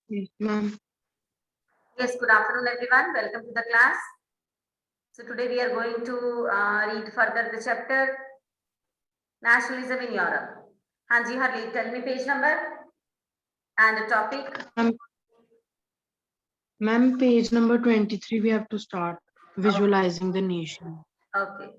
Yes, ma'am. Yes, good afternoon, everyone. Welcome to the class. So today we are going to read further the chapter Nationalism in Europe. Hanji Harli, tell me page number and the topic. Ma'am, page number 23, we have to start visualizing the nation. Okay.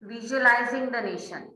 Visualizing the nation.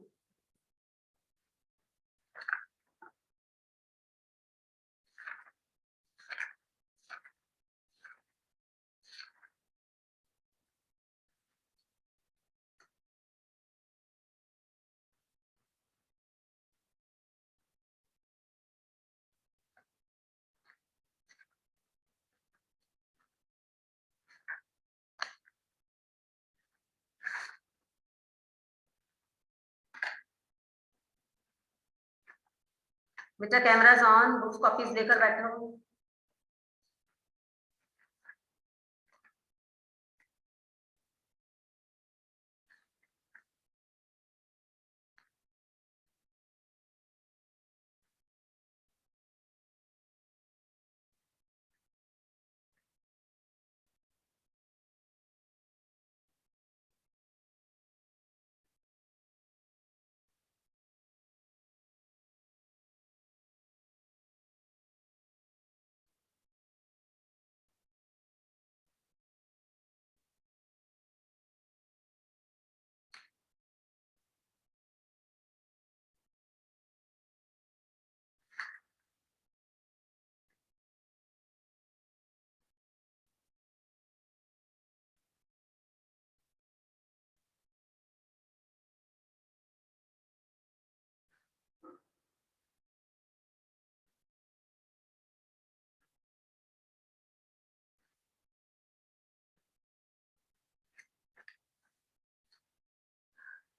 बेटा cameras on, books copies लेकर बैठे हो.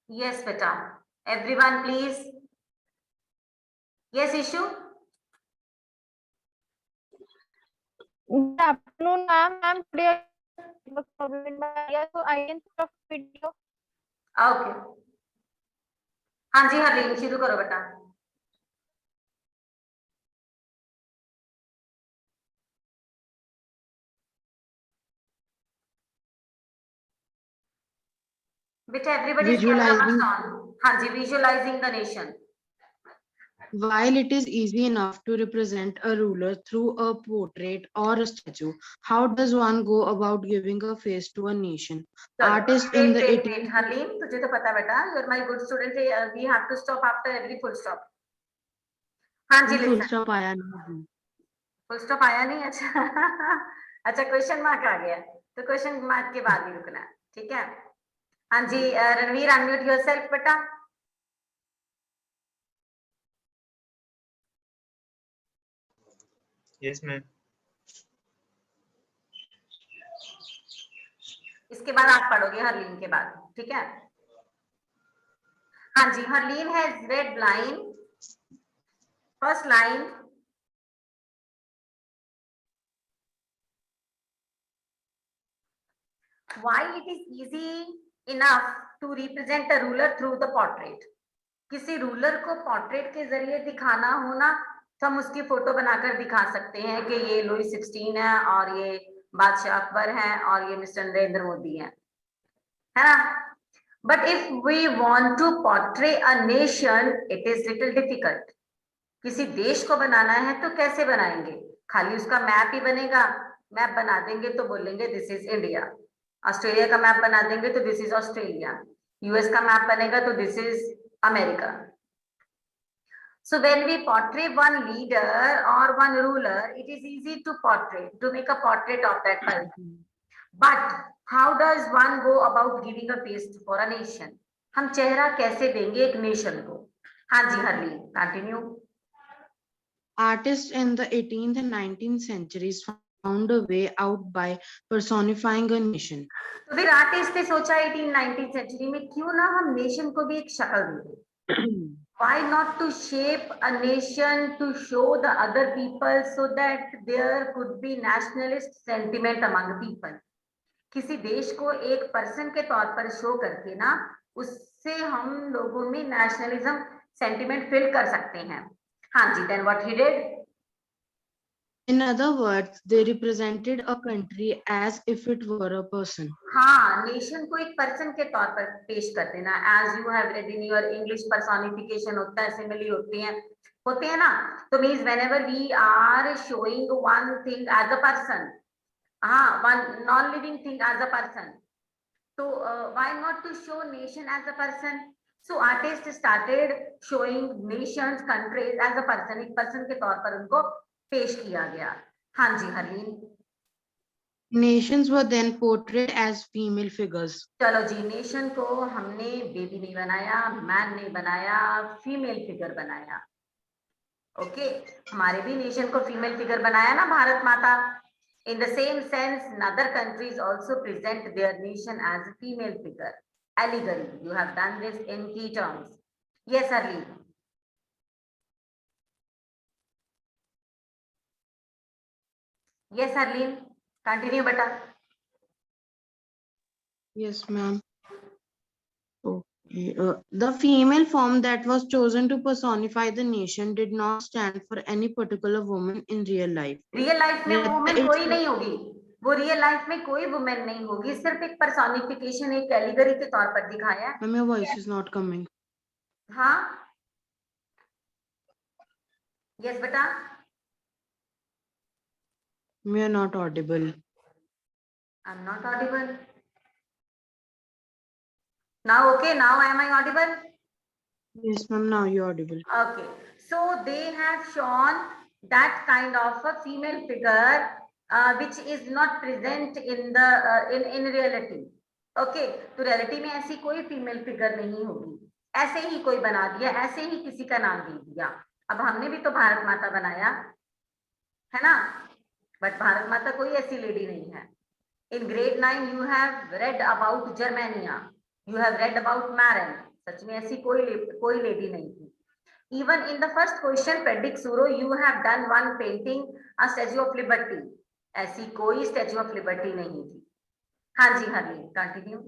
Yes, beta. Everyone, please. Yes, issue. Good afternoon, ma'am. I'm today problem in my area, so I can stop video. Okay. हाँ जी हरलीन शुरू करो बेटा. बेटा everybody's camera must on. हाँ जी, visualizing the nation. While it is easy enough to represent a ruler through a portrait or a statue, how does one go about giving a face to a nation? Artists in the wait, Harleen, तुझे तो पता बेटा, you're my good student. We have to stop after every full stop. हाँ जी, full stop आया नहीं. Full stop आया नहीं. अच्छा अच्छा, क्वेश्चन मार्क आ गया तो क्वेश्चन मार्क के बाद ही रुकना है, ठीक है. हाँ जी रणवीर, अनम्यूट योरसेल्फ बेटा. Yes ma'am. इसके बाद आप पढ़ोगे हरलीन के बाद, ठीक है. हाँ जी, Harleen has read line. First line, why it is easy enough to represent a ruler through the portrait. किसी रूलर को पोर्ट्रेट के जरिए दिखाना हो ना, तो हम उसकी फोटो बनाकर दिखा सकते हैं कि ये लुई 16 है और ये बादशाह अकबर है और ये मिस्टर नरेंद्र मोदी है ना. But if we want to portray a nation, it is little difficult. किसी देश को बनाना है तो कैसे बनाएंगे? खाली उसका मैप ही बनेगा. मैप बना देंगे तो बोलेंगे दिस इज इंडिया. ऑस्ट्रेलिया का मैप बना देंगे तो दिस इज ऑस्ट्रेलिया. यूएस का मैप बनेगा तो this is America. So when we portray one leader or one ruler, it is easy to make a portrait of that person. But how does one go about giving a face for a nation? हम चेहरा कैसे देंगे एक nation को? हाँ जी हरली, continue. Artists in the 18th and 19th centuries found a way out by personifying a nation. तो फिर आर्टिस्ट ने सोचा 18-19 सेंचुरी में क्यों ना हम नेशन को भी एक शक्ल दें. Why not to shape a nation to show the other people so that there could be nationalist sentiment among people. किसी देश को एक पर्सन के तौर पर शो करके ना उससे हम लोगों में नेशनलिज्म सेंटिमेंट फिल कर सकते हैं. हाँ जी. Then what he did? In other words, they represented a country as if it were a person. हाँ, नेशन को एक पर्सन के तौर पर पेश कर देना. As you have read in your English personification होता है, सिमिली होते हैं ना. तो means whenever we are showing one thing as a person, हाँ, one non living thing as a person, तो why not to show nation as a person. So artist started showing nations, countries as a person. एक person के तौर पर उनको पेश किया गया. हाँ जी Harleen. Nations were then portrayed as female figures. चलो जी, नेशन को हमने बेबी नहीं बनाया, मैन नहीं बनाया, फीमेल फिगर बनाया. ओके, हमारे भी नेशन को फीमेल फिगर बनाया ना Bharat Mata. In the same sense other countries also present their nation as a female figure. Allegory, you have done this in key terms. Yes Harleen. Yes Harleen, continue बेटा. Yes, ma'am. Okay. The female form that was chosen to personify the nation did not stand for any particular woman in real life. Real life में Rather, women it's- कोई नहीं होगी. वो real life में कोई women नहीं होगी, सिर्फ एक पर्सोनिफिकेशन, एक कैलिगरी के तौर पर दिखाया है. Ma'am, your voice is not coming. हाँ. यस बेटा. We are not audible. I am not Audible. Now okay, now am I audible? Yes, ma'am. Now you're audible. Okay, so they have shown that kind of a female figure which is not present in the in reality. Okay, तो reality में ऐसी कोई female figure नहीं होगी. ऐसे ही कोई बना दिया, ऐसे ही किसी का नाम दे दिया. अब हमने भी तो भारत माता बनाया है ना, बट भारत माता कोई ऐसी लेडी नहीं है. In grade 9 you have read about Germania. You have read about Marin. सच में ऐसी कोई लेडी नहीं थी. Even in the first question, Frederick Suro, you have done one painting, a Statue of Liberty. ऐसी कोई Statue of Liberty नहीं थी. हाँ जी Harleen, continue.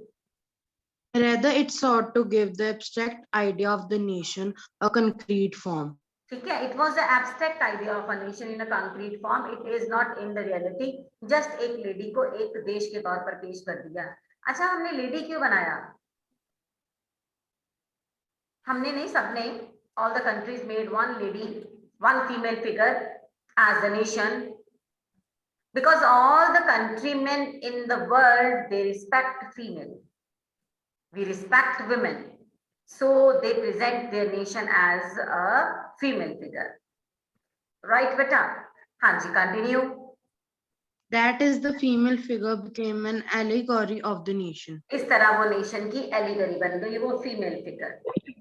Rather, it sought to give the abstract idea of the nation a concrete form. ठीक है. It was the abstract idea of a nation in a concrete form. It is not in the reality. Just एक lady को एक देश के तौर पर पेश कर दिया. अच्छा, हमने लेडी क्यों बनाया? हमने नहीं, सबने. All the countries made one lady, one female figure as the nation, because all the countrymen in the world, they respect female. We respect women, so they present their nation as a female figure. Right, beta? हाँ जी, continue. That is, the female figure became an allegory of the nation. इस तरह वो nation की allegory बन गई, वो female figure.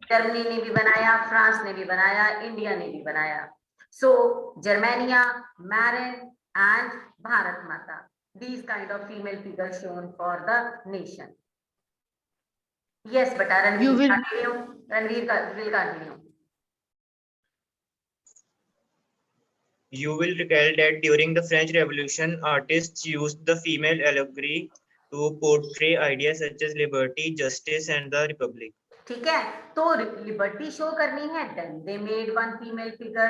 Germany ने भी बनाया, फ्रांस ने भी बनाया, इंडिया ने भी बनाया. सो जर्मेनिया, मैरिन एंड भारत माता, these kind of female figures shown for the nation. Yes, but Ranveer will continue. Ranveer will continue. You will recall that during the French Revolution, artists used the female allegory to portray ideas such as liberty, justice, and the republic. ठीक है, तो liberty show करनी है, then they made one female figure.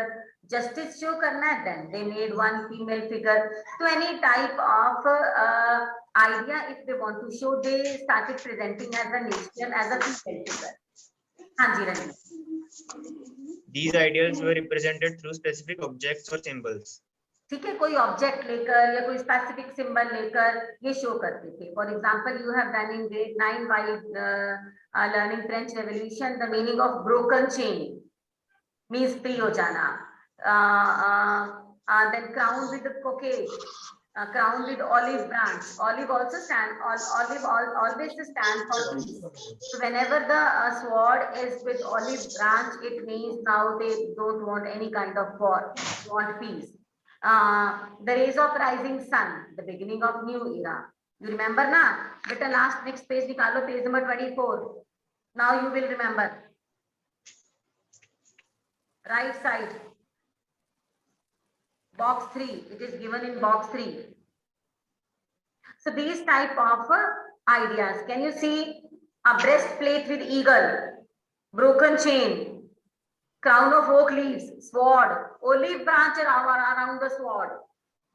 Justice show करना है, then they made one female figure. So any type of idea, if they want to show, they started presenting as a nation as a female figure. हाँ जी Ranjit. These ideals were represented through specific objects or symbols. ठीक है, कोई object लेकर या कोई specific symbol लेकर ये शो करते थे. For example, you have done in grade 9 while learning French revolution the meaning of broken chain means free हो जाना. Then crown with coquette, crown with olive branch. Olive also stand, olive always stand for peace. So whenever the sword is with olive branch, it means now they don't want any kind of war, they want peace. The rays of rising sun, the beginning of new era. You remember na? Beta last next page nikalo, page number 24. Now you will remember. Right side. Box 3. It is given in box 3. So these type of ideas. Can you see a breastplate with eagle, broken chain, crown of oak leaves, sword, olive branch around the sword.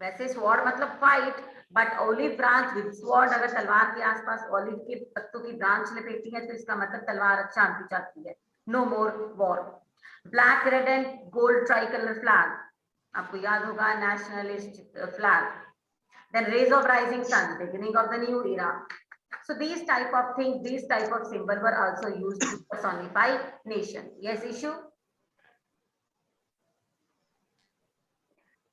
वैसे sword मतलब fight, but olive branch with sword. अगर तलवार के आसपास olive के पत्तों की branch लपेटी है तो इसका मतलब तलवार शांति चाहती है. No more war. Black, red and gold tricolor flag. आपको याद होगा nationalist flag. Then rays of rising sun, beginning of the new era. So these type of things, these type of symbol were also used to personify nation. Yes, Ishu?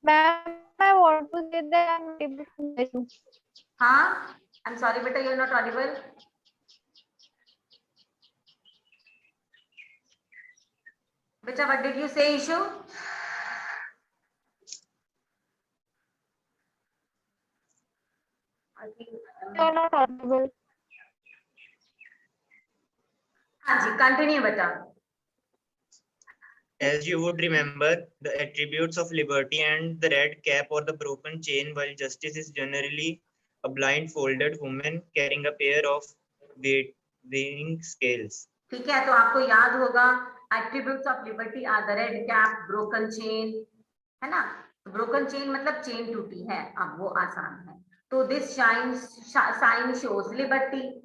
Ma'am, I want to say that I'm not able to hear you. Huh? I'm sorry, beta, you're not audible. Beta, what did you say, Ishu? I think. You're not audible. हाँ जी, continue, beta. As you would remember, the attributes of liberty and the red cap or the broken chain, while justice is generally a blindfolded woman carrying a pair of weighing scales. ठीक है, तो आपको याद होगा attributes of liberty are the red cap, broken chain, है ना? Broken chain मतलब chain टूटी है, अब वो आसान है. तो this sign shows liberty.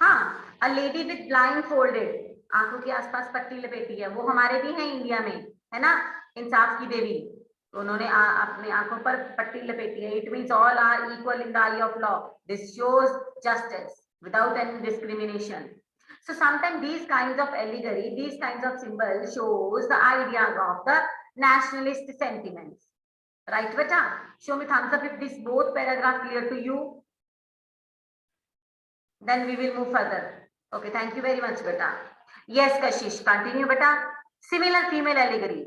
हाँ, a lady with blindfolded, आंखों के आसपास पट्टी लपेटी है, वो हमारे भी हैं इंडिया में, है ना? इंसाफ की देवी, उन्होंने अपने आंखों पर पट्टी लपेटी है. It means all are equal in the eye of law. This shows justice without any discrimination. So sometimes these kinds of allegory, these kinds of symbols shows the ideas of the nationalist sentiments. Right, beta? Show me thumbs up if this both paragraph clear to you. Then we will move further. Okay, thank you very much, beta. Yes, Kashish, continue, beta. Similar female allegory.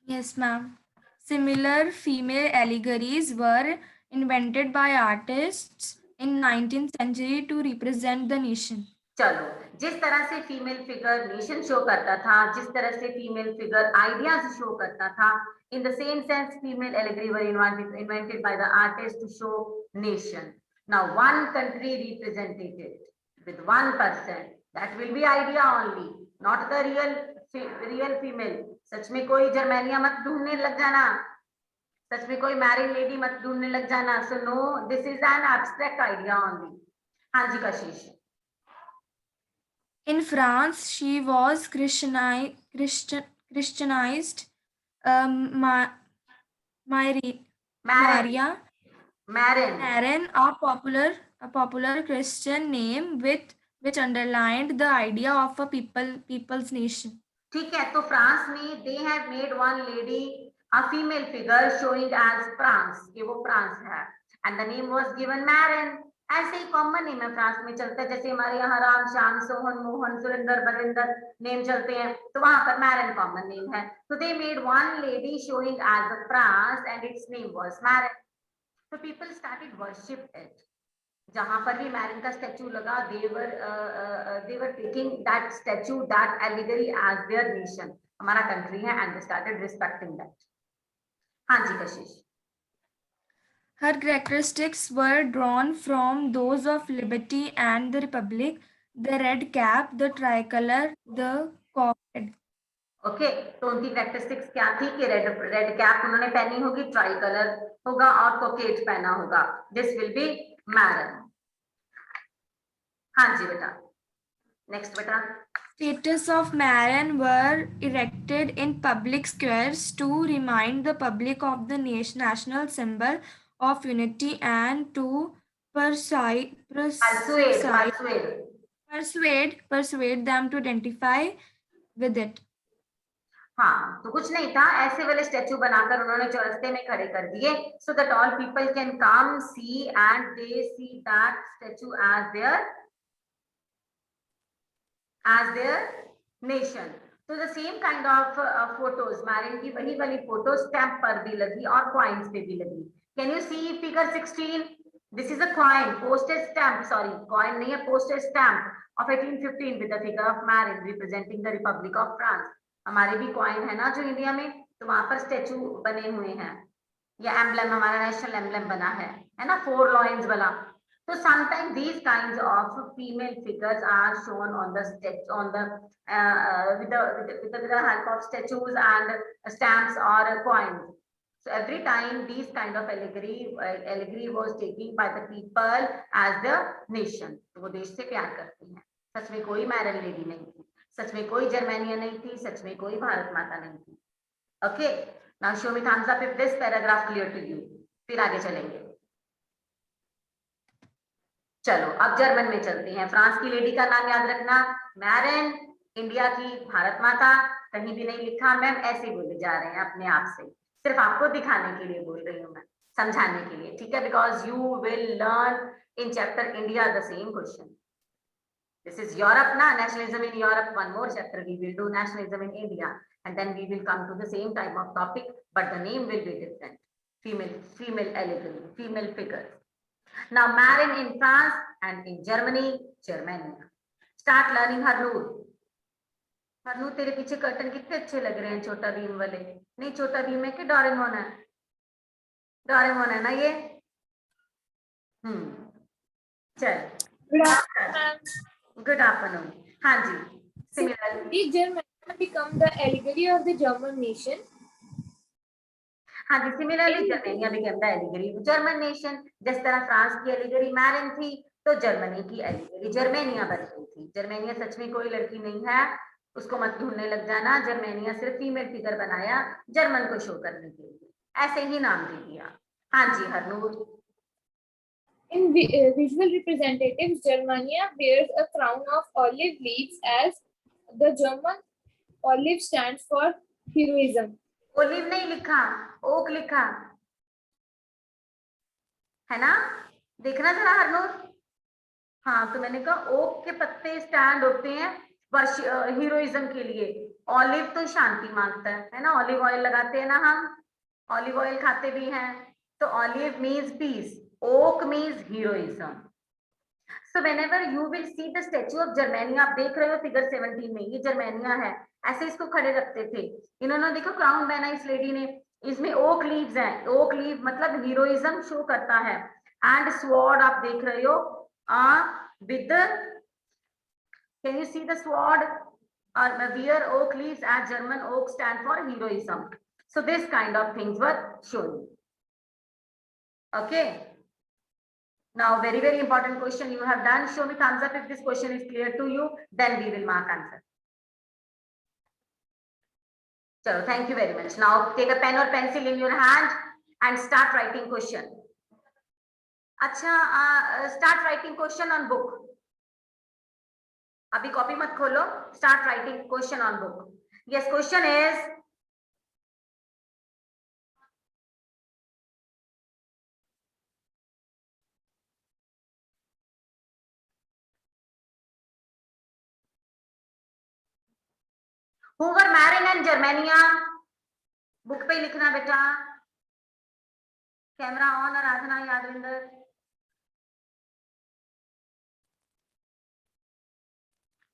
Yes, ma'am. Similar female allegories were invented by artists in 19th century to represent the nation. चलो, जिस तरह से female figure nation show करता था, जिस तरह से female figure ideas show करता था, in the same sense female allegory were invented by the artist to show nation. Now one country represented with one person, that will be idea only, not the real female. सच में कोई Germania मत ढूंढने लग जाना, सच में कोई married lady मत ढूंढने लग जाना. So no, this is an abstract idea only. हाँ जी कशिश. In France, she was Christianized. Maria Marin, a popular Christian name which underlined the idea of a people's nation. ठीक है, तो फ्रांस में they have made one lady a female figure showing as France, कि वो France है, and the name was given Marin. ऐसे ही common name है France में चलता है, जैसे हमारे यहाँ राम, श्याम, सोहन, मोहन, सुरेंद्र, बलविंदर नेम चलते हैं, तो वहां पर मैरिन कॉमन नेम है. तो they made one lady showing as a France and its name was Marin. So people started worship it. जहां पर भी मैरिन का स्टैचू लगा, they were taking that statue, that allegory as their nation. हमारा country है and they started respecting that. हाँ जी कशिश. Her characteristics were drawn from those of liberty and the republic: the red cap, the tricolor, the cockade. Okay, तो उनकी characteristics क्या थी कि red cap उन्होंने पहनी होगी, ट्राई कलर होगा और कोकेट पहना होगा. This will be marine. हाँ जी बेटा, नेक्स्ट बेटा. Statues of Marin were erected in public squares to remind the public of the national symbol of unity and to persuade them to identify with it. हाँ, तो कुछ नहीं था, ऐसे वाले स्टैचू बनाकर उन्होंने चौरस्ते में खड़े कर दिए, so that all people can come see and they see that statue as their nation. तो the same kind of photos, marine की वही वाली फोटो स्टैम्प पर भी लगी और कॉइन्स पे भी लगी. Can you see figure 16? This is a coin, postage stamp, sorry coin नहीं है, postage stamp of 1815 with the figure of Marianne representing the republic of France. हमारे भी कॉइन है ना जो इंडिया में, तो वहां पर स्टेचू बने हुए हैं, या एम्ब्लेम, हमारा नेशनल एम्ब्लेम बना है ना, 4 लॉयंस वाला. So sometimes these kinds of female figures are shown on the with the help of statues and stamps or coins. So every time these kind of allegory was taken by the people as the nation. तो वो देश से प्यार करती हैं. सच में कोई marine lady नहीं थी, सच में कोई जर्मेनिया नहीं थी, सच में कोई भारत माता नहीं थी. Okay, now show me thumbs up if this paragraph clear to you. फिर आगे चलेंगे. चलो अब जर्मन में चलते हैं. फ्रांस की लेडी का नाम याद रखना, मैरिन. इंडिया की भारत माता. कहीं भी नहीं लिखा मैम, ऐसे बोले जा रहे हैं अपने आप से, सिर्फ आपको दिखाने के लिए बोल रही हूँ मैं, समझाने के लिए, ठीक है? Because you will learn in chapter India the same question. This is Europe na, nationalism in Europe. One more chapter we will do nationalism in India, and then we will come to the same type of topic, but the name will be different. Female allegory, female figures. Now Marin in France and in Germany, Germania. Start learning Harnoor. Harnoor, तेरे पीछे curtain कितने अच्छे लग रहे हैं, छोटा भीम वाले. नहीं छोटा भीम है कि डोरेमोन है? डोरेमोन है ना ये. चल. Good afternoon. हाँ जी. Similarly, Did Germany become the allegory of the German nation? हाँ जी. Similarly, Germania became the allegory of German nation. जिस तरह फ्रांस की एलिगरी मैरिन थी, तो जर्मनी की एलिगरी जर्मेनिया बन गई थी. जर्मेनिया सच में कोई लड़की नहीं है, उसको मत ढूंढने लग जाना. जर्मेनिया सिर्फ फीमेल फिगर बनाया जर्मन को शो करने के लिए, ऐसे ही नाम दे दिया. हाँ जी Harnoor. In visual representatives, Germania bears a crown of olive leaves as the German olive stands for heroism. Olive नहीं लिखा, ओक लिखा है ना, देखना जरा हरनूर. हाँ तो मैंने कहा ओक के पत्ते स्टैंड होते हैं हीरोइज्म के लिए. ऑलिव तो शांति मांगता है ना, ऑलिव ऑयल लगाते हैं ना हम, ऑलिव ऑयल खाते भी हैं, तो olive means peace, oak means heroism. So whenever you will see the statue of Germania, आप देख रहे हो फिगर 17 में, ये जर्मेनिया है, ऐसे इसको खड़े रखते थे. इन्होंने देखो क्राउन पहना इस लेडी ने, इसमें ओक लीव्स हैं. ओक लीव मतलब हीरोइज्म शो करता है. एंड स्वॉर्ड आप देख रहे हो with, can you see the sword और wear oak leaves as German oak stand for heroism. So this kind of things were shown. Okay. Now very important question you have done. Show me thumbs up if this question is clear to you, then we will mark answer. So thank you very much. Now take a pen or pencil in your hand and start writing question. अच्छा, start writing question on book. अभी copy मत खोलो, start writing question on book. Yes, question is, who were Marin and Germania? Book पे लिखना बेटा. Camera on, Aradhana, Yadvinder.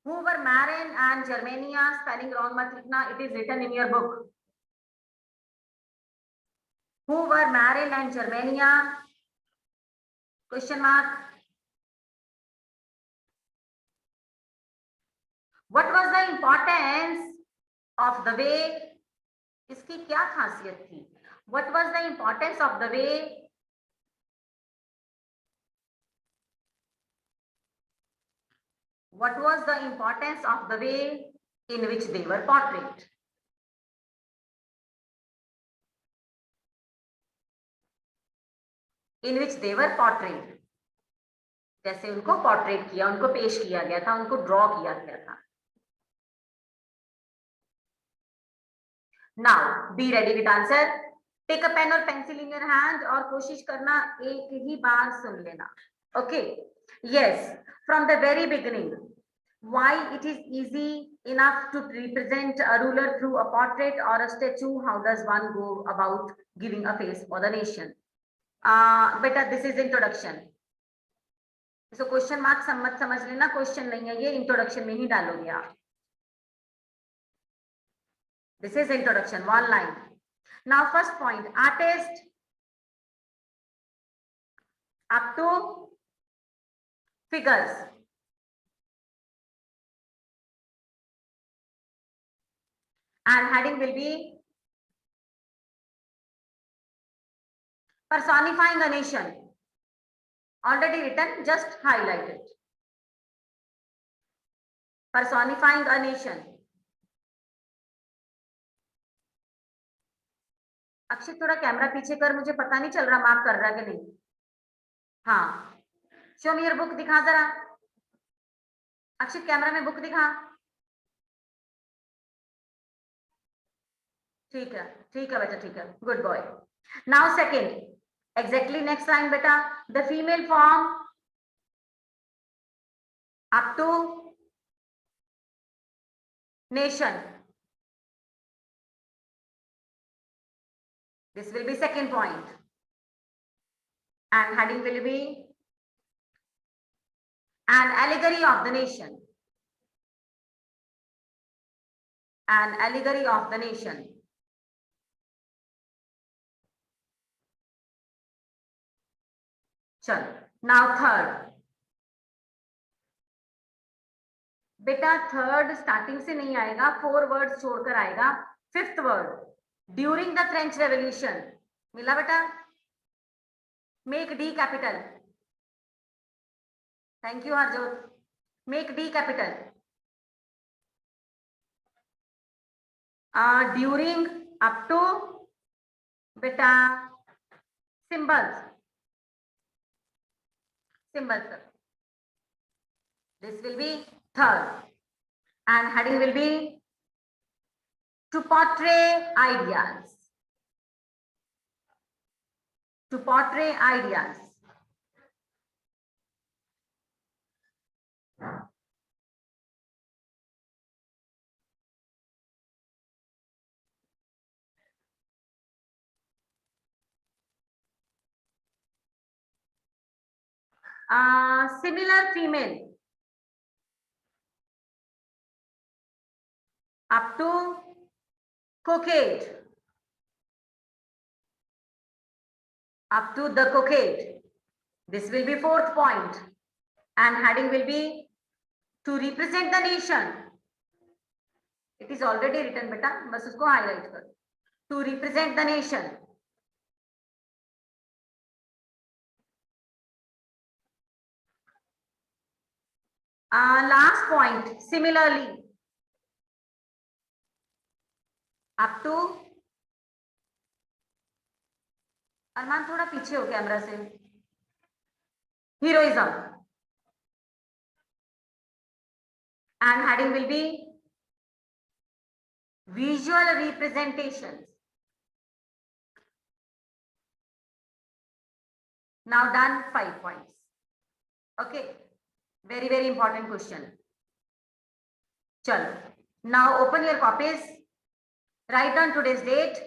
Who were Marin and Germania? Spelling wrong मत लिखना, it is written in your book. Who were Marin and Germania? Question mark. What was the importance of the way? इसकी क्या खासियत थी? What was the importance of the way? What was the importance of the way in which they were portrayed? In which they were portrayed. जैसे उनको portrait किया, उनको पेश किया गया था, उनको ड्रॉ किया गया था. Now be ready with answer. Take a pen or pencil in your hand और कोशिश करना एक ही बार सुन लेना. Okay. Yes, from the very beginning, Why it is easy enough to represent a ruler through a portrait or a statue? How does one go about giving a face for the nation? Beta, this is introduction. So question mark मत समझ लेना, question नहीं है ये, introduction में ही डालोगे आप. This is introduction, one line. Now first point, artist up to figures. And heading will be personifying a nation. Already written, just highlight it. Personifying a nation. अक्षित थोड़ा कैमरा पीछे कर, मुझे पता नहीं चल रहा मार्क कर रहा कि नहीं. हाँ, शो मी योर बुक, दिखा जरा. अक्षित कैमरा में बुक दिखा. ठीक है बेटा, ठीक है, good boy. Now second, exactly next line beta, the female form up to nation. This will be second point, and heading will be an allegory of the nation. An allegory of the nation. चलो, now third. बेटा third starting से नहीं आएगा, 4 words छोड़कर आएगा. Fifth word, during the French revolution. मिला बेटा? Make D capital. Thank you Harjot. Make D capital. During up to बेटा symbols. Symbols. This will be third, and heading will be to portray ideas. To portray ideas. Similar female up to coquette. Up to the coquette. This will be fourth point, and heading will be to represent the nation. It is already written beta, बस उसको highlight कर. To represent the nation. Last point, similarly up to, अरमान थोड़ा पीछे हो camera से, heroism. And heading will be visual representations. Now done, 5 points. Okay. Very, very important question. Chalo. Now open your copies. Write down today's date,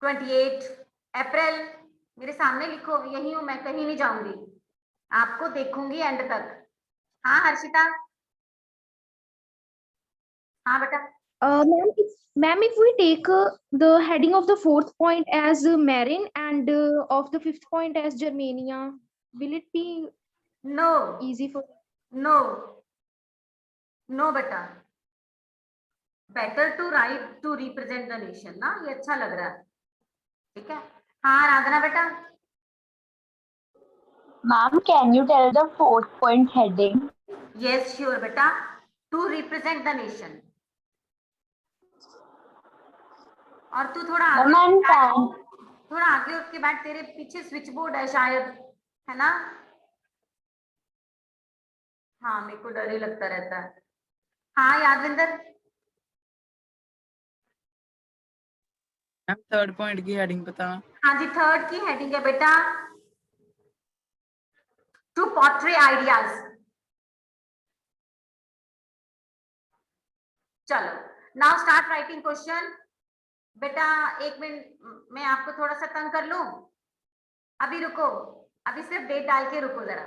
28 अप्रैल. मेरे सामने लिखो, यही हूं मैं, कहीं नहीं जाऊंगी, आपको देखूंगी एंड तक. हाँ हर्षिता. हाँ बेटा. Ma'am, if we take the heading of the 4th point as Marin and of the 5th point as Germania, will it be No. easy for? No बेटा. Better to write to represent the nation ना, ये अच्छा लग रहा है. ठीक है. हाँ राधना बेटा. Ma'am, can you tell the 4th point heading? Yes, sure बेटा. To represent the nation. और तू थोड़ा आगे, थोड़ा आगे उठ के बैठ, तेरे पीछे स्विच बोर्ड है शायद, है ना? हाँ मेरे को डर ही लगता रहता है. हाँ यादविंदर. थर्ड पॉइंट की हेडिंग बता. हाँ जी, थर्ड की हेडिंग है बेटा टू पोर्ट्रे आइडियाज. चलो नाउ स्टार्ट राइटिंग क्वेश्चन। बेटा 1 मिनट मैं आपको थोड़ा सा तंग कर लूं, अभी रुको, अभी सिर्फ डेट डाल के रुको जरा।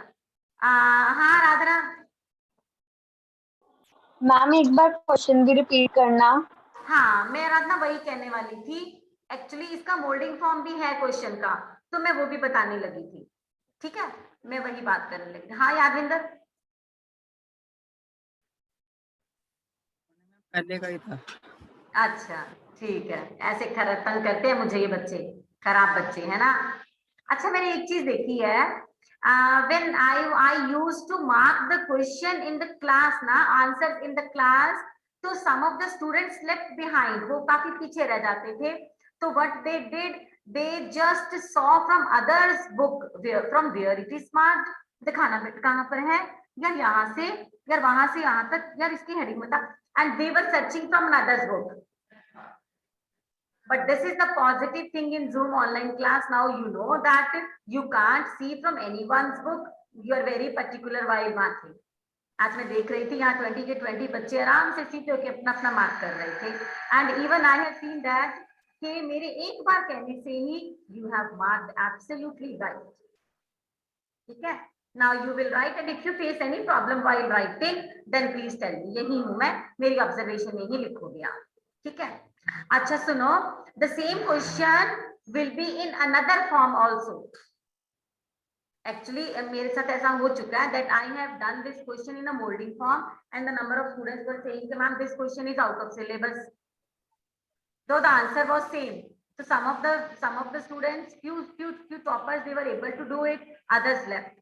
हाँ राधना। मैम एक बार क्वेश्चन भी रिपीट करना। हाँ मैं राधना वही कहने वाली थी, एक्चुअली इसका मोल्डिंग फॉर्म भी है क्वेश्चन का, तो मैं वो भी बताने लगी थी। ठीक है, मैं वही बात करने लगी। हाँ यादविंदर। पहले का ही था। अच्छा ठीक है, ऐसे तंग करते हैं मुझे ये बच्चे, खराब बच्चे है ना। अच्छा मैंने एक चीज देखी है, when I used to mark the question in the class ना, answers in the class, तो some of the students left behind, वो काफी पीछे रह जाते थे। तो what they did, they just saw from others book, from where it is marked, दिखाना बेटा कहाँ पर है, यार यहाँ से, यार वहां से यहाँ तक, यार इसकी हेडिंग बता, and they were searching from another's book. But this is the positive thing in Zoom online class. Now you know that you can't see from anyone's book. You are very particular while marking. आज मैं देख रही थी यहाँ 20 के 20 बच्चे आराम से सीधे होके अपना अपना मार्क कर रहे थे, and even I have seen that कि मेरे एक बार कहने से ही you have marked absolutely right. ठीक है, now you will write, and if you face any problem while writing then please tell me. यही हूं मैं, मेरी ऑब्जर्वेशन यही लिखोगे आप। ठीक है, अच्छा सुनो, the same question will be in another form also. Actually मेरे साथ ऐसा हो चुका है that I have done this question in a moulding form and the number of students were saying कि ma'am this question is out of syllabus, so the answer was same. So some of the students, few toppers, they were able to do it, others left.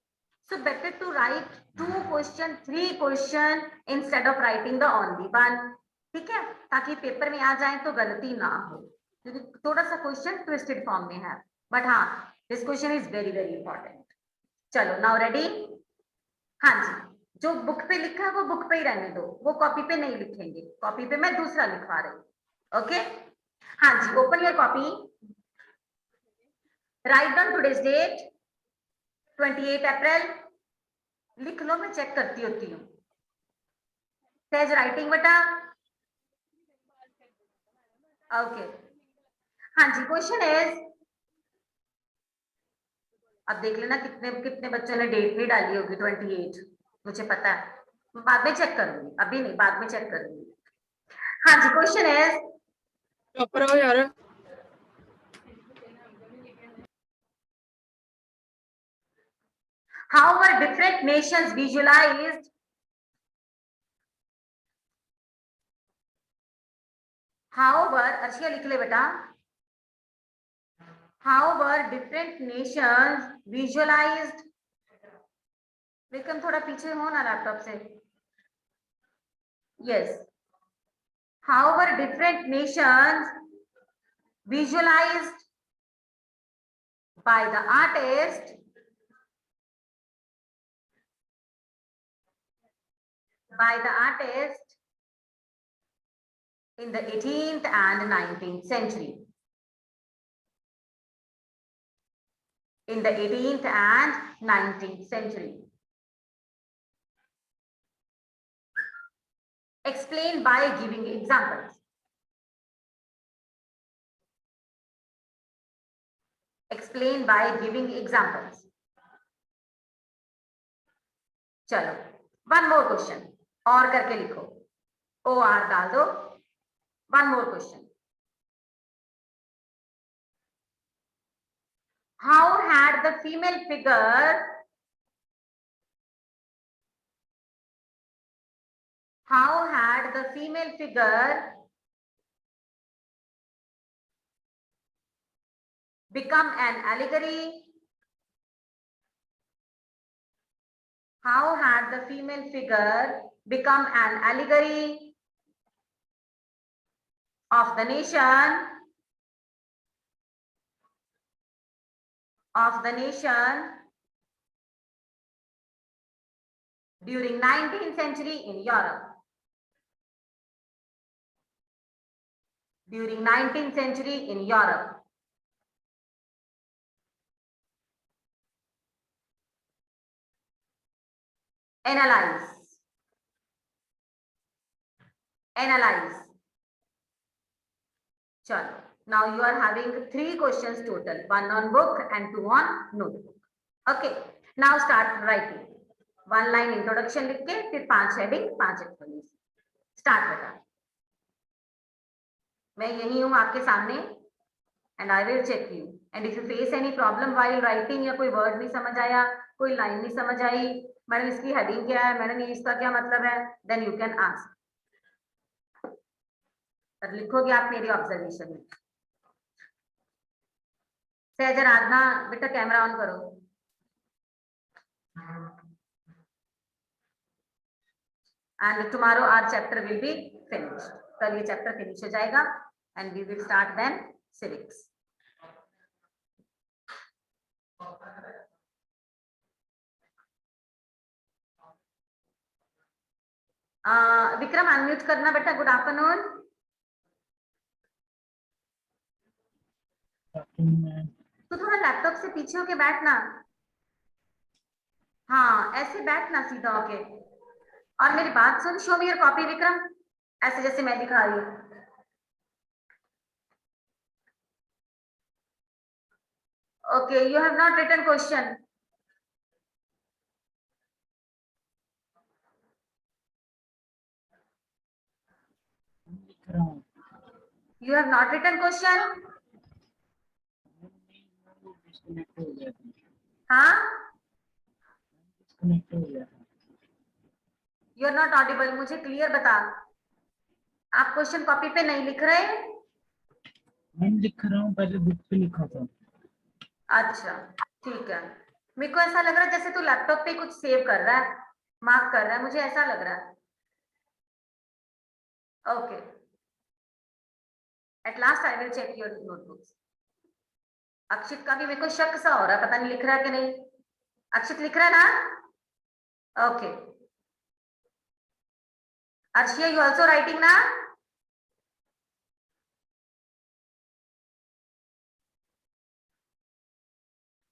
So better to write 2 question, 3 question instead of writing the only one. ठीक है, ताकि paper में आ जाए तो गलती ना हो, क्योंकि थोड़ा सा क्वेश्चन ट्विस्टेड फॉर्म में है, बट हाँ this question is very very important. चलो नाउ रेडी। हाँ जी, जो बुक पे लिखा है वो बुक पे ही रहने दो, वो कॉपी पे नहीं लिखेंगे, कॉपी पे मैं दूसरा लिखवा रही हूँ। ओके हाँ जी, open your copy, write down today's date 28 April, लिख लो, मैं चेक करती होती हूँ। तेज राइटिंग बेटा, ओके हाँ जी। क्वेश्चन इज, अब देख लेना कितने कितने बच्चों ने डेट नहीं डाली होगी 28, मुझे पता है, बाद में चेक करूंगी, अभी नहीं, बाद में चेक करूंगी। हाँ जी, क्वेश्चन इज, चुप रहो यार। how were different nations visualized, how were, Arshia लिख ले बेटा, how were different nations visualized, Vikram थोड़ा पीछे हो ना लैपटॉप से, yes, how were different nations visualized by the artist in the 18th and 19th century. In the 18th and 19th century. Explain by giving examples. Explain by giving examples. चलो, one more question. और करके लिखो, OR डाल दो। One more question. How had the female figure become an allegory? How had the female figure become an allegory of the nation during 19th century in Europe? During 19th century in Europe. Analyze. Analyze. Chalo. Now you are having 3 questions total, 1 on book and 2 on notebook. Okay. Now start writing. 1 line introduction लिख के फिर 5 heading, 5 explanation. Start बेटा. मैं यही हूँ आपके सामने and I will check you. And if you face any problem while writing या कोई word नहीं समझ आया, कोई line नहीं समझ आई, मैडम इसकी heading क्या है, मैडम इसका क्या मतलब है, then you can ask. पर लिखोगे आप मेरी ऑब्जर्वेशन में. सहज आराधना बेटा कैमरा ऑन करो. And tomorrow our chapter will be finished. कल ये chapter finish हो जाएगा and we will start then civics. Vikram unmute करना बेटा. Good afternoon. तो थोड़ा लैपटॉप से पीछे होके बैठना. हाँ ऐसे बैठना सीधा होके. और मेरी बात सुन. Show me your copy Vikram. ऐसे जैसे मैं दिखा रही हूँ. Okay, you have not written question. You have not written question. हाँ? You are not audible. मुझे क्लियर बता. आप क्वेश्चन कॉपी पे नहीं लिख रहे? मैं लिख रहा हूँ, पहले बुक पे लिखा था. अच्छा ठीक है. मेरे को ऐसा लग रहा है जैसे तू लैपटॉप पे कुछ सेव कर रहा है, मार्क कर रहा है. मुझे ऐसा लग रहा है. Okay. At last I will check your notebooks. Akshit का भी मेरे को शक सा हो रहा है, पता नहीं लिख रहा है कि नहीं. अक्षित लिख रहा है ना? Okay. Arshia you also writing ना?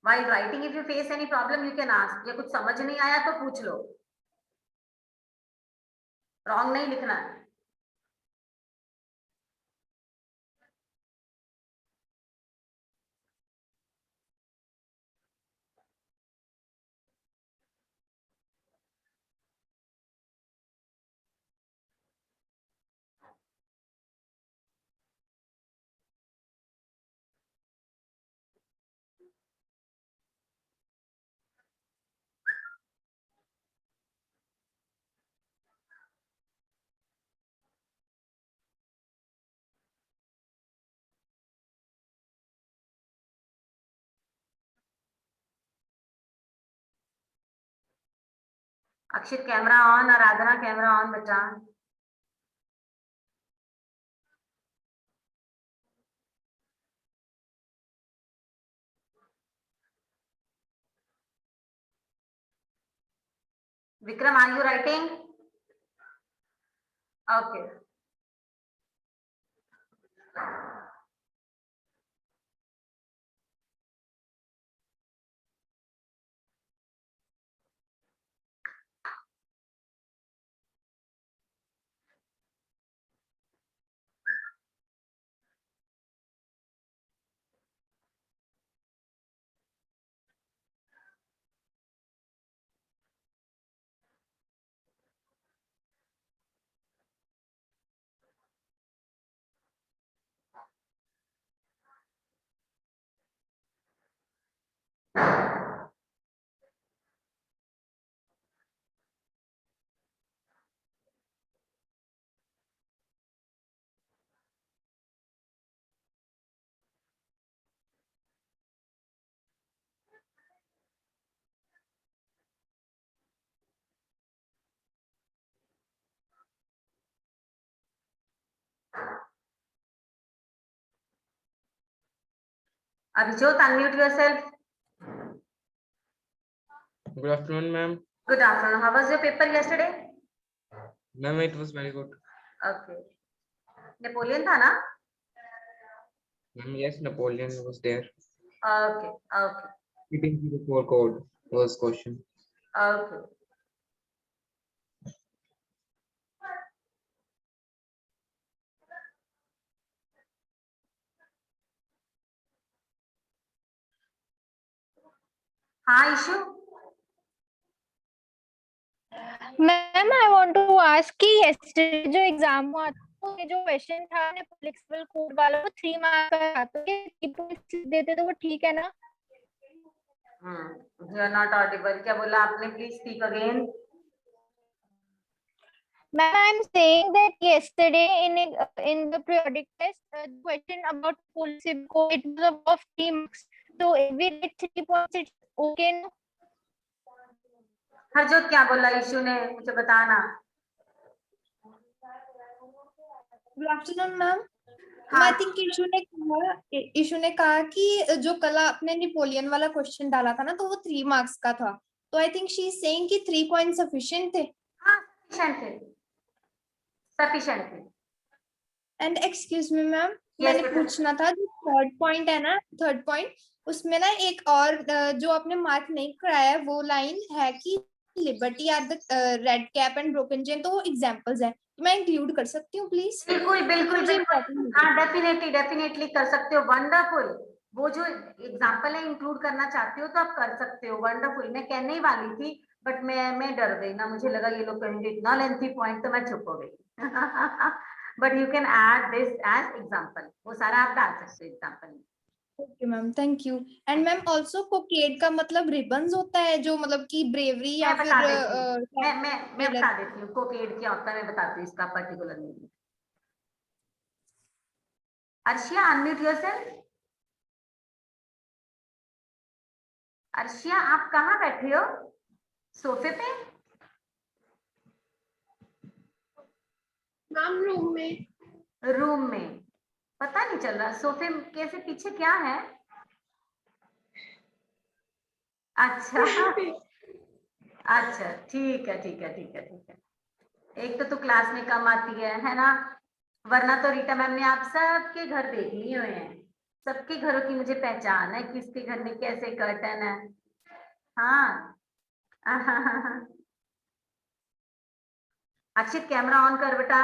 While writing, if you face any problem, you can ask. या कुछ समझ नहीं आया तो पूछ लो. Wrong नहीं लिखना है. अक्षित camera on, Aradhana camera on बेटा. Vikram, are you writing? Okay. Abhijot, unmute yourself. Good afternoon, ma'am. Good afternoon. How was your paper yesterday? Ma'am, it was very good. Okay. Napoleon था ना? Ma'am, yes, Napoleon was there. Okay. Okay. Eating the core code was question. Okay. हाँ Ishu, ma'am I want to ask कि yesterday जो exam हुआ था ये जो question था ने पब्लिक सिविल कोड वाला वो 3 मार्क्स का था, तो ये 3 पॉइंट्स देते तो वो ठीक है ना? यू आर नॉट ऑडिबल, क्या बोला आपने? Please speak again. Ma'am, I'm saying that yesterday in the periodic test, the question about policy code, it was of 3 marks. So if we get 3 points, it's okay now? Harjot क्या बोला इशू ने, मुझे बताना। Good afternoon ma'am. हाँ। I think issue ने कहा कि जो कल आपने नेपोलियन वाला क्वेश्चन डाला था ना, तो वो 3 मार्क्स का था, तो I think she is saying कि 3 पॉइंट सफिशिएंट थे। हाँ सफिशिएंट थे। And excuse me ma'am, Yes, मैंने बेटा। पूछना था जो थर्ड पॉइंट है ना, थर्ड पॉइंट उसमें ना एक और जो आपने मार्क नहीं कराया है वो लाइन है कि liberty are the red cap and broken chain, तो वो एग्जांपल्स है, तो मैं इंक्लूड कर सकती हूँ प्लीज? बिल्कुल बिल्कुल मुझे बिल्कुल, important हाँ डेफिनेटली कर सकते हो। वंडरफुल, वो जो एग्जांपल है इंक्लूड करना चाहते हो तो आप कर सकते हो। वंडरफुल, मैं कहने ही वाली थी बट मैं डर गई ना, मुझे लगा ये लोग कहेंगे इतना लेंथी पॉइंट, तो मैं चुप हो गई। But you can add this as example, वो सारा आप डाल सकते हो एग्जांपल में। Okay ma'am, thank you. And ma'am also cockade का मतलब रिबन्स होता है जो मतलब कि ब्रेवरी या मैं फिर बता देती हूँ, मैं बता देती हूँ कोकेड क्या होता है, मैं बताती हूँ इसका particular meaning. Arshia unmute yourself. Arshia आप कहाँ बैठे हो? सोफे पे? मैम रूम में। रूम में? पता नहीं चल रहा सोफे के से पीछे क्या है। अच्छा अच्छा, ठीक है ठीक है ठीक है ठीक है। एक तो तू क्लास में कम आती है ना, वरना तो रीटा मैम ने आप सबके घर देख लिए हुए हैं, सबके घरों की मुझे पहचान है, किसके घर में कैसे कर्टन है। हाँ अक्षित कैमरा ऑन कर बेटा।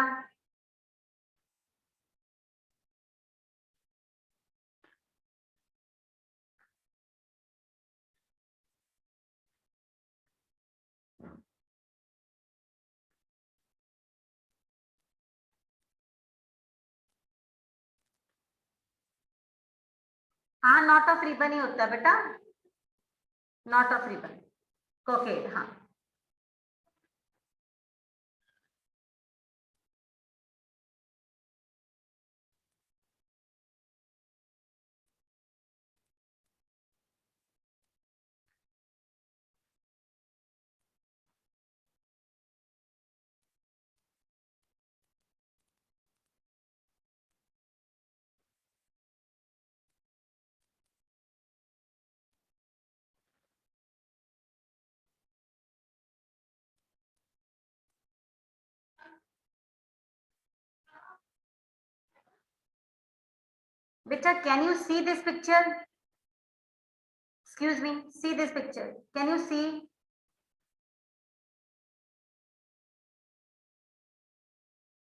हाँ नॉट ऑफ रिबन ही होता है बेटा, नॉट ऑफ रिबन कोकेड। हाँ बेटा, can you see this picture? Excuse me, see this picture. Can you see?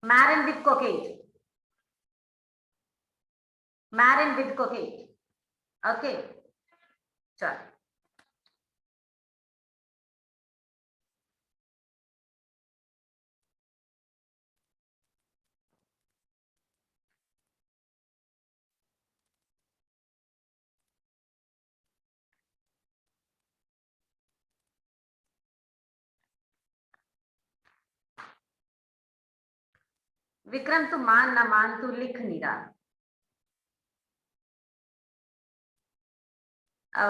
Marin with cocaine. Marin with cocaine. Okay. Sure. Vikram तू मान ना मान, तू लिख नहीं रहा।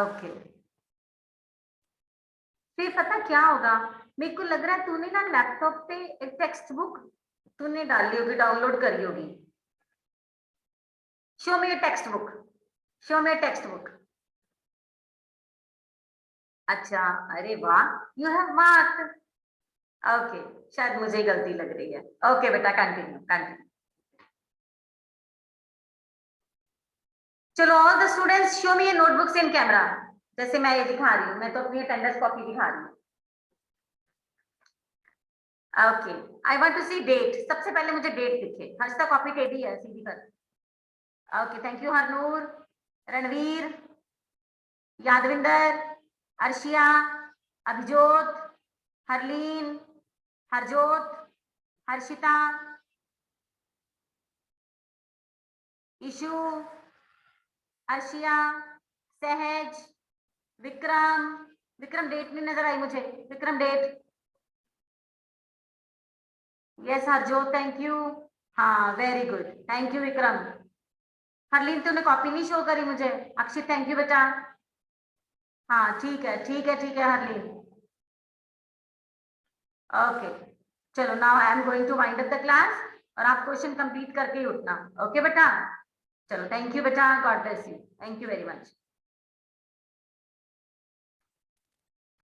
ओके, फिर पता क्या होगा, मेरे को लग रहा है तूने ना लैपटॉप पे एक टेक्स्ट बुक तूने डाली होगी, डाउनलोड करी होगी। Show me your text book, show me your text book. अच्छा, अरे वाह, यू हैव मार्क्ड। ओके, शायद मुझे गलती लग रही है। ओके बेटा, कंटिन्यू कंटिन्यू। चलो all the students show me your notebooks in camera. जैसे मैं ये दिखा रही हूँ, मैं तो अपनी अटेंडेंस कॉपी दिखा रही हूँ। Okay, I want to see date. सबसे पहले मुझे डेट दिखे। हर्षिता कॉपी टेढ़ी है, सीधी कर। Okay, thank you Harnoor, Ranveer, Yadvinder, Arshia, Abhijot, Harleen, Harjot, Harshita, Ishu, Arshia, Sahaj, Vikram, Vikram date नहीं नजर आई मुझे, Vikram date, yes Harjot, thank you, हाँ very good, thank you Vikram. Harleen तूने कॉपी नहीं शो करी मुझे, अक्षित थैंक यू बेटा, हाँ ठीक है ठीक है ठीक है हरलीन, ओके चलो now I am going to wind up the class और आप क्वेश्चन कंप्लीट करके ही उठना, ओके बेटा, चलो थैंक यू बेटा, God bless you, thank you very much.